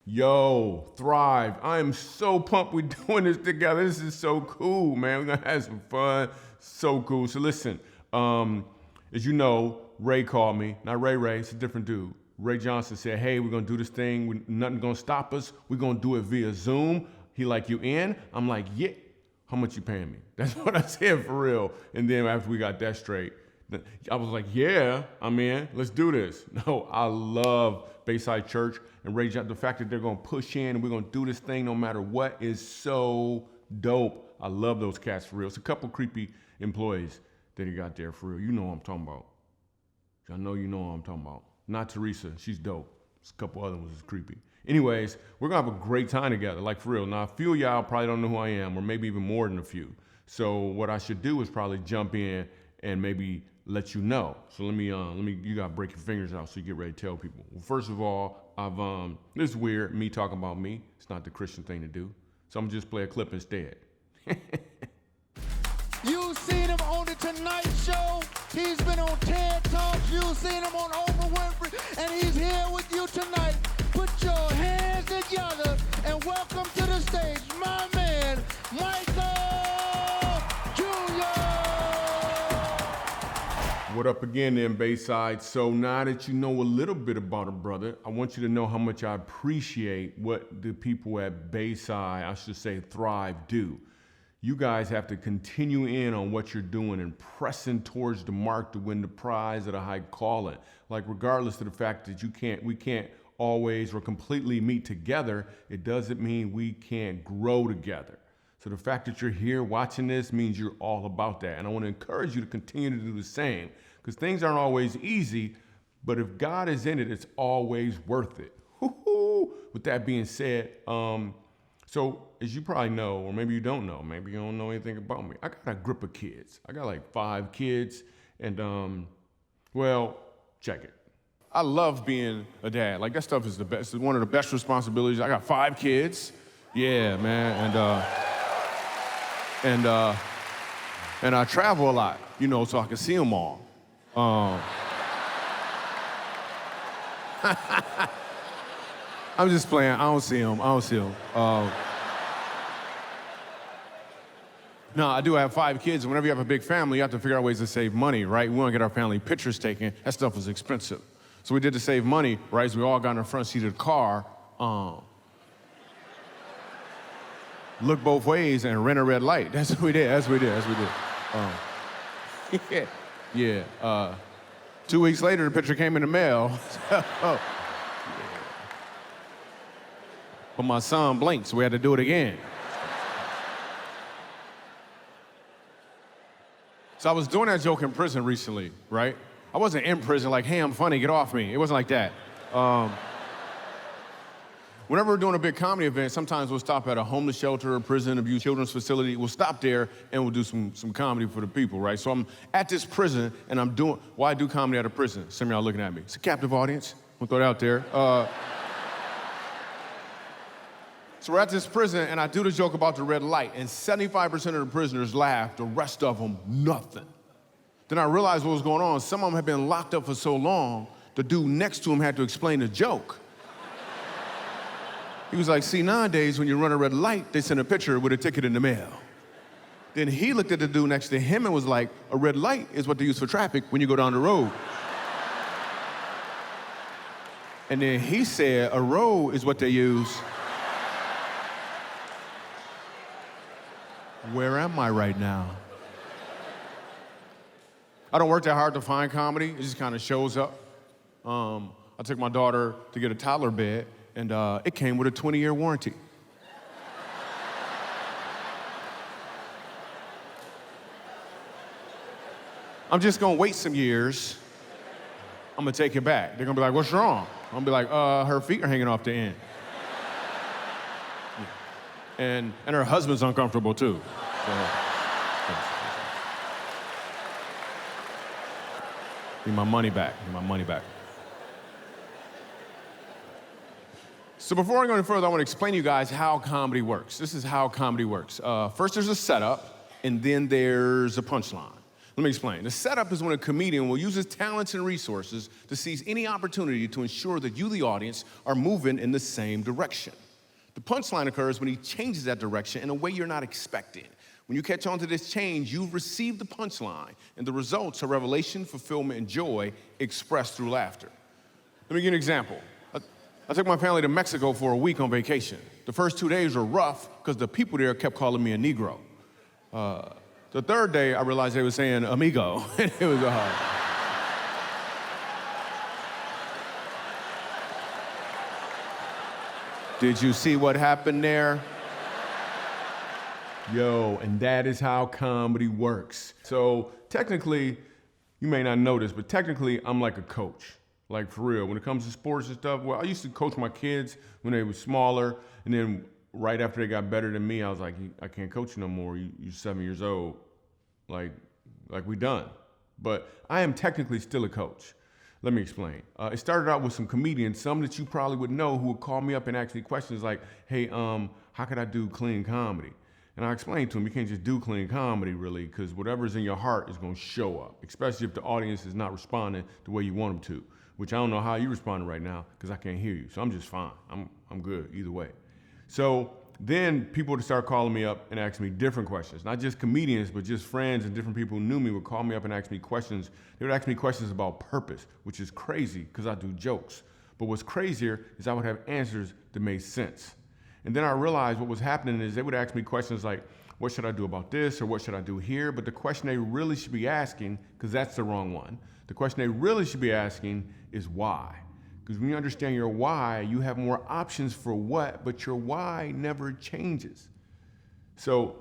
Yo, Thrive. I am so pumped we're doing this together. This is so cool, man. We're gonna have some fun. So cool. So listen, as you know, Ray called me. Not Ray, it's a different dude. Ray Johnson said, hey, we're gonna do this thing. Nothing gonna stop us. We're gonna do it via Zoom. He like, you in? I'm like, yeah. How much you paying me? That's what I said for real. And then after we got that straight, I was like, yeah, I'm in. Let's do this. No, I love Bayside Church and Ray Johnson. The fact that they're going to push in and we're going to do this thing no matter what is so dope. I love those cats for real. It's a couple creepy employees that he got there for real. You know what I'm talking about. I know you know what I'm talking about. Not Teresa. She's dope. There's a couple other ones that's creepy. Anyways, we're going to have a great time together, like for real. Now, a few of y'all probably don't know who I am, or maybe even more than a few. So what I should do is probably jump in and maybe let you know. So let me, you gotta break your fingers out so you get ready to tell people. Well, first of all, this is weird, me talking about me. It's not the Christian thing to do. So I'm gonna just play a clip instead. You've seen him on the Tonight Show. He's been on TED Talks. You've seen him on Oprah Winfrey, and he's here with you tonight. Put your hands together and welcome to the stage, my man, Michael Jr. What up again then, Bayside? So now that you know a little bit about a brother, I want you to know how much I appreciate what the people at Bayside, I should say Thrive, do. You guys have to continue in on what you're doing and pressing towards the mark to win the prize of the high calling. Like regardless of the fact that we can't always or completely meet together, it doesn't mean we can't grow together. So the fact that you're here watching this means you're all about that. And I want to encourage you to continue to do the same, because things aren't always easy, but if God is in it, it's always worth it. With that being said, so as you probably know, or maybe you don't know, maybe you don't know anything about me, I got a grip of kids. I got like 5 kids, and well, check it. I love being a dad. Like that stuff is the best. It's one of the best responsibilities. I got 5 kids. Yeah, man, and I travel a lot, you know, so I can see them all. I'm just playing. I don't see them. No, I do have 5 kids, and whenever you have a big family, you have to figure out ways to save money, right? We want to get our family pictures taken. That stuff was expensive. So we did to save money, right? So we all got in the front seat of the car, look both ways and rent a red light. That's what we did. Yeah. 2 weeks later, the picture came in the mail. Yeah. But my son blinked, so we had to do it again. So I was doing that joke in prison recently, right? I wasn't in prison like, hey, I'm funny, get off me. It wasn't like that. Whenever we're doing a big comedy event, sometimes we'll stop at a homeless shelter, a prison, abuse children's facility. We'll stop there and we'll do some comedy for the people, right? So I'm at this prison and why I do comedy at a prison? Some of y'all looking at me. It's a captive audience. We'll throw it out there. So we're at this prison and I do the joke about the red light, and 75% of the prisoners laugh, the rest of them, nothing. Then I realized what was going on. Some of them had been locked up for so long, the dude next to him had to explain the joke. He was like, see, nowadays when you run a red light, they send a picture with a ticket in the mail. Then he looked at the dude next to him and was like, a red light is what they use for traffic when you go down the road. And then he said, a road is what they use. Where am I right now? I don't work that hard to find comedy. It just kind of shows up. I took my daughter to get a toddler bed, and it came with a 20-year warranty. I'm just gonna wait some years. I'm gonna take it back. They're gonna be like, what's wrong? I'm gonna be like, her feet are hanging off the end. And her husband's uncomfortable too. So, need my money back. So before I go any further, I want to explain to you guys how comedy works. This is how comedy works. First there's a setup, and then there's a punchline. Let me explain. The setup is when a comedian will use his talents and resources to seize any opportunity to ensure that you, the audience, are moving in the same direction. The punchline occurs when he changes that direction in a way you're not expecting. When you catch on to this change, you've received the punchline, and the results are revelation, fulfillment, and joy expressed through laughter. Let me give you an example. I took my family to Mexico for a week on vacation. The first 2 days were rough because the people there kept calling me a Negro. The third day, I realized they were saying amigo, and it was Did you see what happened there? Yo, and that is how comedy works. So technically, you may not know this, but technically, I'm like a coach. Like, for real, when it comes to sports and stuff, well, I used to coach my kids when they were smaller, and then right after they got better than me, I was like, I can't coach you no more. You're 7 years old. Like we done. But I am technically still a coach. Let me explain. It started out with some comedians, some that you probably would know, who would call me up and ask me questions like, hey, how could I do clean comedy? And I explained to them, you can't just do clean comedy, really, because whatever's in your heart is going to show up, especially if the audience is not responding the way you want them to, which I don't know how you're responding right now because I can't hear you. So I'm just fine. I'm good either way. So then people would start calling me up and asking me different questions. Not just comedians, but just friends and different people who knew me would call me up and ask me questions. They would ask me questions about purpose, which is crazy because I do jokes. But what's crazier is I would have answers that made sense. And then I realized what was happening is they would ask me questions like, what should I do about this or what should I do here? But the question they really should be asking, because that's the wrong one, the question they really should be asking is why. Because when you understand your why, you have more options for what, but your why never changes. So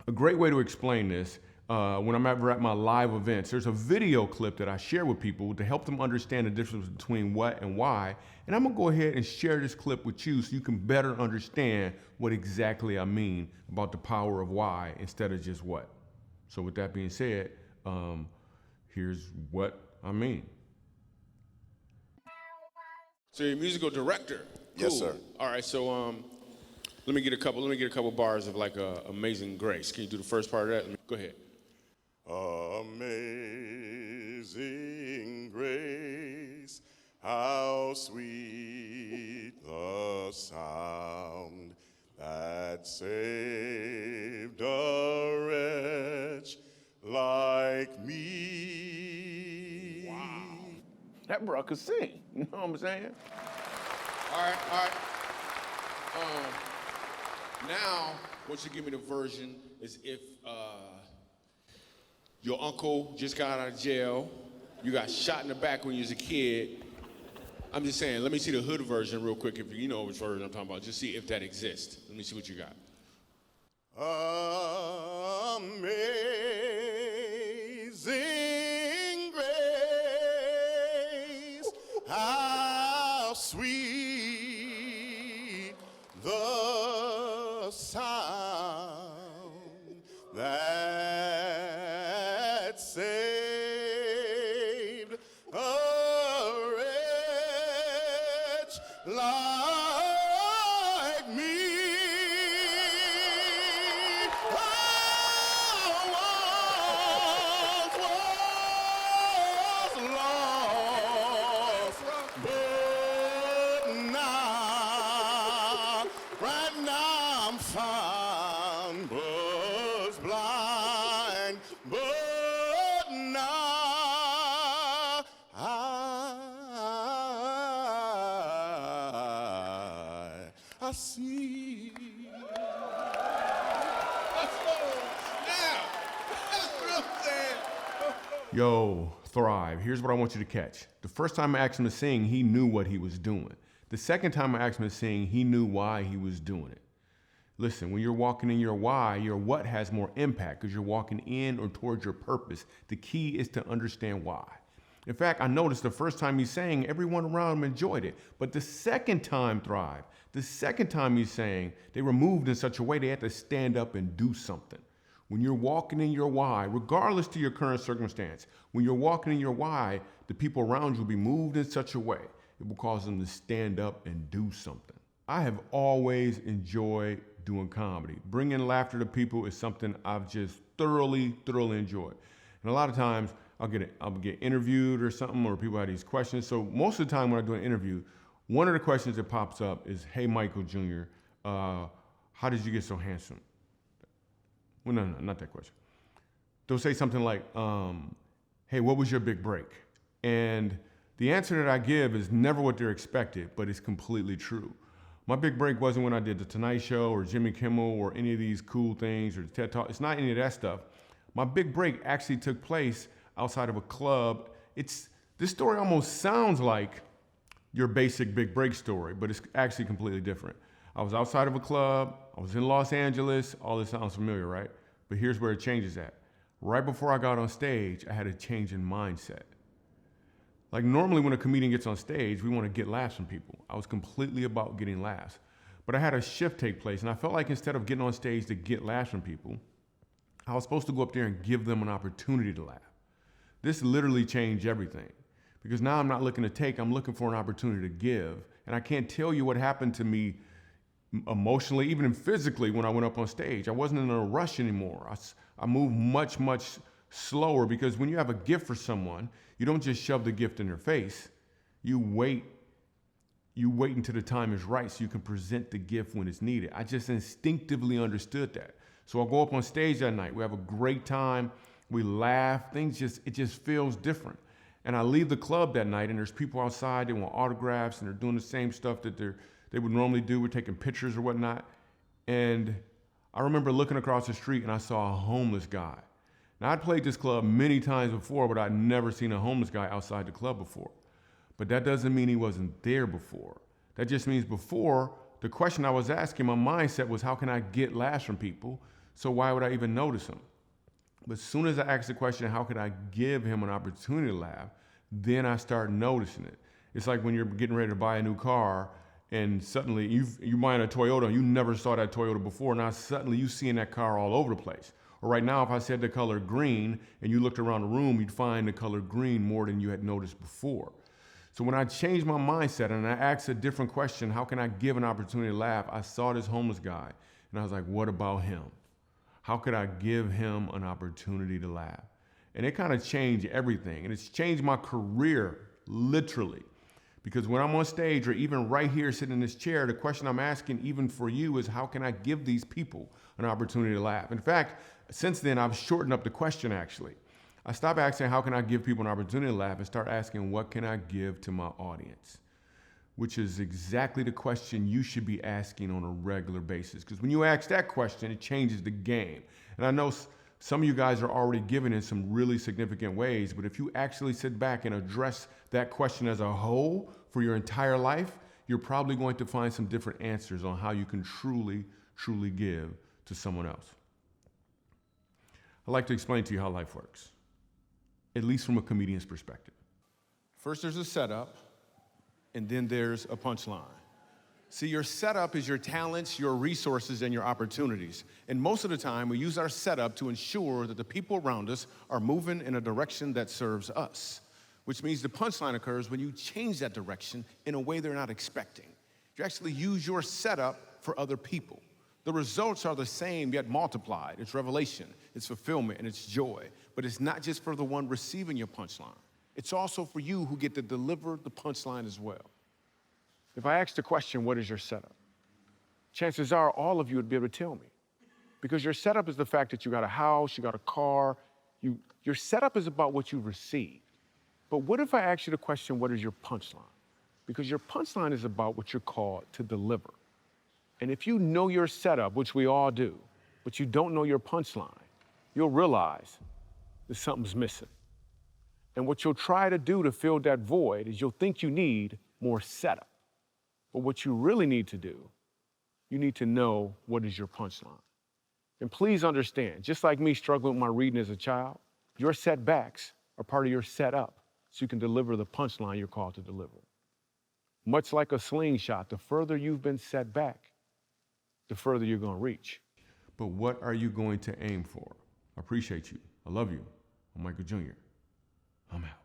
a great way to explain this, when I'm ever at my live events, there's a video clip that I share with people to help them understand the difference between what and why. And I'm gonna go ahead and share this clip with you so you can better understand what exactly I mean about the power of why instead of just what. So with that being said, here's what I mean. So you're a musical director. Cool. Yes, sir. All right, so let me get a couple bars of like Amazing Grace. Can you do the first part of that? Go ahead. Amazing grace, how sweet the sound that saved a wretch like me. Wow. That bro could sing, you know what I'm saying? All right. Now, what you give me the version is if your uncle just got out of jail, you got shot in the back when you was a kid. I'm just saying, let me see the hood version real quick, if you know which version I'm talking about. Just see if that exists. Let me see what you got. Amazing grace, how sweet the sound that saved a wretch like me. I once was lost, but now, right now I'm found. Was blind, but now I see. Yo, Thrive, here's what I want you to catch. The first time I asked him to sing, he knew what he was doing. The second time I asked him to sing, he knew why he was doing it. Listen, when you're walking in your why, your what has more impact because you're walking in or towards your purpose. The key is to understand why. In fact, I noticed the first time he sang, everyone around him enjoyed it. But the second time, Thrive, the second time he sang, they were moved in such a way they had to stand up and do something. When you're walking in your why, regardless to your current circumstance, when you're walking in your why, the people around you will be moved in such a way, it will cause them to stand up and do something. I have always enjoyed doing comedy. Bringing laughter to people is something I've just thoroughly enjoyed. And a lot of times I'll get interviewed or something, or people have these questions. So most of the time when I do an interview, one of the questions that pops up is, "Hey, Michael Jr., how did you get so handsome?" Well, no, not that question. They'll say something like, "Hey, what was your big break?" And the answer that I give is never what they're expected, but it's completely true. My big break wasn't when I did The Tonight Show or Jimmy Kimmel or any of these cool things or TED Talk. It's not any of that stuff. My big break actually took place outside of a club. This story almost sounds like your basic big break story, but it's actually completely different. I was outside of a club. I was in Los Angeles. All this sounds familiar, right? But here's where it changes at. Right before I got on stage, I had a change in mindset. Like normally when a comedian gets on stage, we want to get laughs from people. I was completely about getting laughs. But I had a shift take place, and I felt like instead of getting on stage to get laughs from people, I was supposed to go up there and give them an opportunity to laugh. This literally changed everything. Because now I'm not looking to take, I'm looking for an opportunity to give. And I can't tell you what happened to me emotionally, even physically when I went up on stage. I wasn't in a rush anymore. I moved much slower, because when you have a gift for someone, you don't just shove the gift in their face. You wait until the time is right so you can present the gift when it's needed. I just instinctively understood that. So I'll go up on stage that night. We have a great time. We laugh. It just feels different. And I leave the club that night, and there's people outside. They want autographs, and they're doing the same stuff that they would normally do. We're taking pictures or whatnot. And I remember looking across the street, and I saw a homeless guy. Now, I'd played this club many times before, but I'd never seen a homeless guy outside the club before. But that doesn't mean he wasn't there before. That just means before, the question I was asking, my mindset was, how can I get laughs from people? So why would I even notice him? But as soon as I asked the question, how could I give him an opportunity to laugh, then I start noticing it. It's like when you're getting ready to buy a new car, and suddenly you're buying a Toyota, and you never saw that Toyota before. Now suddenly you seeing that car all over the place. Or right now, if I said the color green and you looked around the room, you'd find the color green more than you had noticed before. So when I changed my mindset and I asked a different question, how can I give an opportunity to laugh? I saw this homeless guy, and I was like, what about him? How could I give him an opportunity to laugh? And it kind of changed everything. And it's changed my career, literally. Because when I'm on stage, or even right here sitting in this chair, the question I'm asking even for you is, how can I give these people an opportunity to laugh? In fact, since then, I've shortened up the question, actually. I stopped asking, how can I give people an opportunity to laugh, and start asking, what can I give to my audience? Which is exactly the question you should be asking on a regular basis. Because when you ask that question, it changes the game. And I know some of you guys are already giving in some really significant ways, but if you actually sit back and address that question as a whole for your entire life, you're probably going to find some different answers on how you can truly give to someone else. I'd like to explain to you how life works, at least from a comedian's perspective. First, there's a setup, and then there's a punchline. See, your setup is your talents, your resources, and your opportunities. And most of the time, we use our setup to ensure that the people around us are moving in a direction that serves us, which means the punchline occurs when you change that direction in a way they're not expecting. You actually use your setup for other people. The results are the same, yet multiplied. It's revelation, it's fulfillment, and it's joy. But it's not just for the one receiving your punchline. It's also for you who get to deliver the punchline as well. If I asked the question, what is your setup? Chances are all of you would be able to tell me. Because your setup is the fact that you got a house, you got a car. Your setup is about what you received. But what if I asked you the question, what is your punchline? Because your punchline is about what you're called to deliver. And if you know your setup, which we all do, but you don't know your punchline, you'll realize that something's missing. And what you'll try to do to fill that void is you'll think you need more setup. But what you really need to do, you need to know what is your punchline. And please understand, just like me struggling with my reading as a child, your setbacks are part of your setup so you can deliver the punchline you're called to deliver. Much like a slingshot, the further you've been set back, the further you're going to reach. But what are you going to aim for? I appreciate you. I love you. I'm Michael Jr. I'm out.